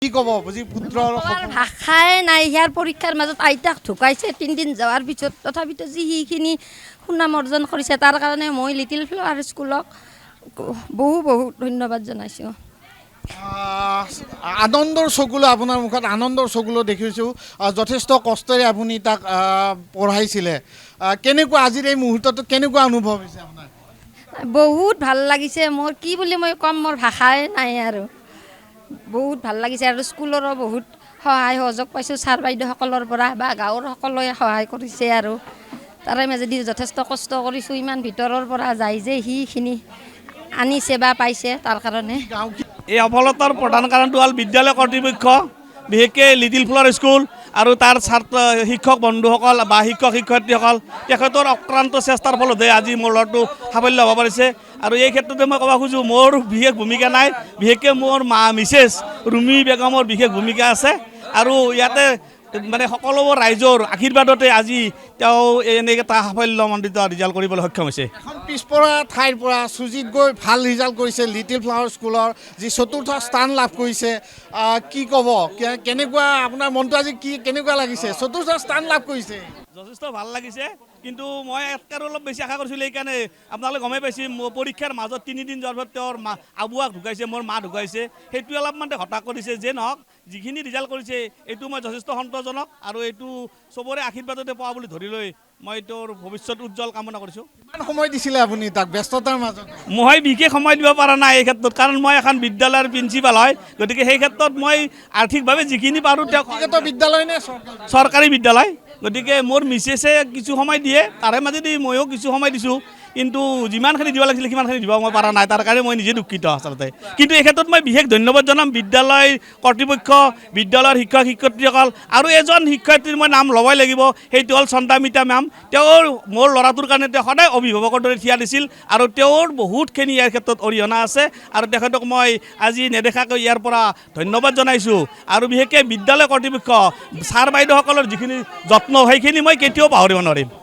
কি ক'ব বুজি পুত্ৰৰ ভাষাই নাই ইয়াৰ পৰীক্ষাৰ মাজত আইতাক ঢুকাইছে 3 দিন যোৱাৰ পিছত তথাপিতো যি সিখিনি সুনাম অৰ্জন কৰিছে তাৰ কাৰণে মই লিটিল ফ্লাৱাৰ স্কুলক বহু ধন্যবাদ জনাইছোঁ। আনন্দৰ চকুলো আপোনাৰ মুখত আনন্দৰ চকুলো দেখিছোঁ। যথেষ্ট কষ্টেৰে আপুনি তাক পঢ়াইছিলে। কেনেকুৱা আজিৰ এই মুহূৰ্তটো কেনেকুৱা অনুভৱ হৈছে আপোনাৰ? বহুত ভাল লাগিছে। মোৰ কি বুলি মই ক'ম, মোৰ ভাষাই নাই আৰু বহুত ভাল লাগিছে। আৰু স্কুলৰো বহুত সহায় সহযোগ পাইছোঁ ছাৰ বাইদেউসকলৰ পৰা বা গাঁৱৰ সকলোৱে সহায় কৰিছে। আৰু তাৰে মাজেদি যথেষ্ট কষ্ট কৰিছোঁ। ইমান ভিতৰৰ পৰা যায় যে সিখিনি আনিছে বা পাইছে তাৰ কাৰণে। এই সফলতাৰ প্ৰধান কাৰণটো হ'ল বিদ্যালয় কৰ্তৃপক্ষ, বিশেষকৈ লিটিল ফ্লাৱাৰ স্কুল আৰু তাৰ শিক্ষক বন্ধুসকল বা শিক্ষক শিক্ষয়িত্ৰীসকল, তেখেতৰ অক্ৰান্ত চেষ্টাৰ ফলতহে আজি মোৰ ল'ৰাটো সাফল্য হ'ব পাৰিছে। আৰু এই ক্ষেত্ৰতে মই ক'ব খোজোঁ, মোৰ বিশেষ ভূমিকা নাই, বিশেষকৈ মোৰ মিছেছ ৰুমি বেগমৰ বিশেষ ভূমিকা আছে। আৰু ইয়াতে মানে সকলোবোৰ ৰাইজৰ আশীৰ্বাদতে আজি তেওঁ এনেকৈ এটা সাফল্যমণ্ডিত ৰিজাল্ট কৰিবলৈ সক্ষম হৈছে। এখন পিছপৰা ঠাইৰ পৰা সুজিত গৈ ভাল ৰিজাল্ট কৰিছে লিটিল ফ্লাৱাৰ স্কুলৰ, যি 4ৰ্থ স্থান লাভ কৰিছে। কি ক'ব, কেনেকুৱা আপোনাৰ মনটো আজি কেনেকুৱা লাগিছে? 4ৰ্থ স্থান লাভ কৰিছে, যথেষ্ট ভাল লাগিছে। কিন্তু মই আৰু অলপ বেছি আশা কৰিছিলোঁ। সেইকাৰণে আপোনালোকে গমেই পাইছে, পৰীক্ষাৰ মাজত 3 দিন যোৱাৰ পিছত তেওঁৰ আবুৱাক ঢুকাইছে, মোৰ মা ঢুকাইছে। সেইটোৱে অলপমান হতাশ কৰিছে। যে নহওক, যিখিনি ৰিজাল্ট কৰিছে এইটো মই যথেষ্ট সন্তোষজনক আৰু এইটো চবৰে আশীৰ্বাদতে পোৱা বুলি ধৰি লৈ মই তেওঁৰ ভৱিষ্যত উজ্জ্বল কামনা কৰিছোঁ। কিমান সময় দিছিলে আপুনি তাক ব্যস্ততাৰ মাজত? মই বিশেষ সময় দিব পৰা নাই এই ক্ষেত্ৰত, কাৰণ মই এখন বিদ্যালয়ৰ প্ৰিন্সিপাল হয়। গতিকে সেই ক্ষেত্ৰত মই আৰ্থিকভাৱে যিখিনি পাৰোঁ তেওঁক, ব্যক্তিগত বিদ্যালয় নে চৰকাৰী বিদ্যালয়, গতিকে মোৰ মিছেছে কিছু সময় দিয়ে, তাৰে মাজেদি ময়ো কিছু সময় দিছোঁ। কিন্তু যিমানখিনি দিব লাগিছিলে সিমানখিনি দিব মই পৰা নাই, তাৰ কাৰণে মই নিজে দুখিত আচলতে। কিন্তু এই ক্ষেত্ৰত মই বিশেষ ধন্যবাদ জনাম বিদ্যালয় কৰ্তৃপক্ষ, বিদ্যালয়ৰ শিক্ষক শিক্ষয়িত্ৰীসকল। আৰু এজন শিক্ষয়িত্ৰীৰ মই নাম ল'বই লাগিব, সেইটো হ'ল চন্দামিতা মেম। তেওঁৰ মোৰ ল'ৰাটোৰ কাৰণে তেওঁ সদায় অভিভাৱকৰ দৰে থিয় দিছিল আৰু তেওঁৰ বহুতখিনি ইয়াৰ ক্ষেত্ৰত অৰিহণা আছে। আৰু তেখেতক মই আজি নেদেখাকৈ ইয়াৰ পৰা ধন্যবাদ জনাইছোঁ। আৰু বিশেষকৈ বিদ্যালয় কৰ্তৃপক্ষ ছাৰ বাইদেউসকলৰ যিখিনি যত্ন, সেইখিনি মই কেতিয়াও পাহৰিব নোৱাৰিম।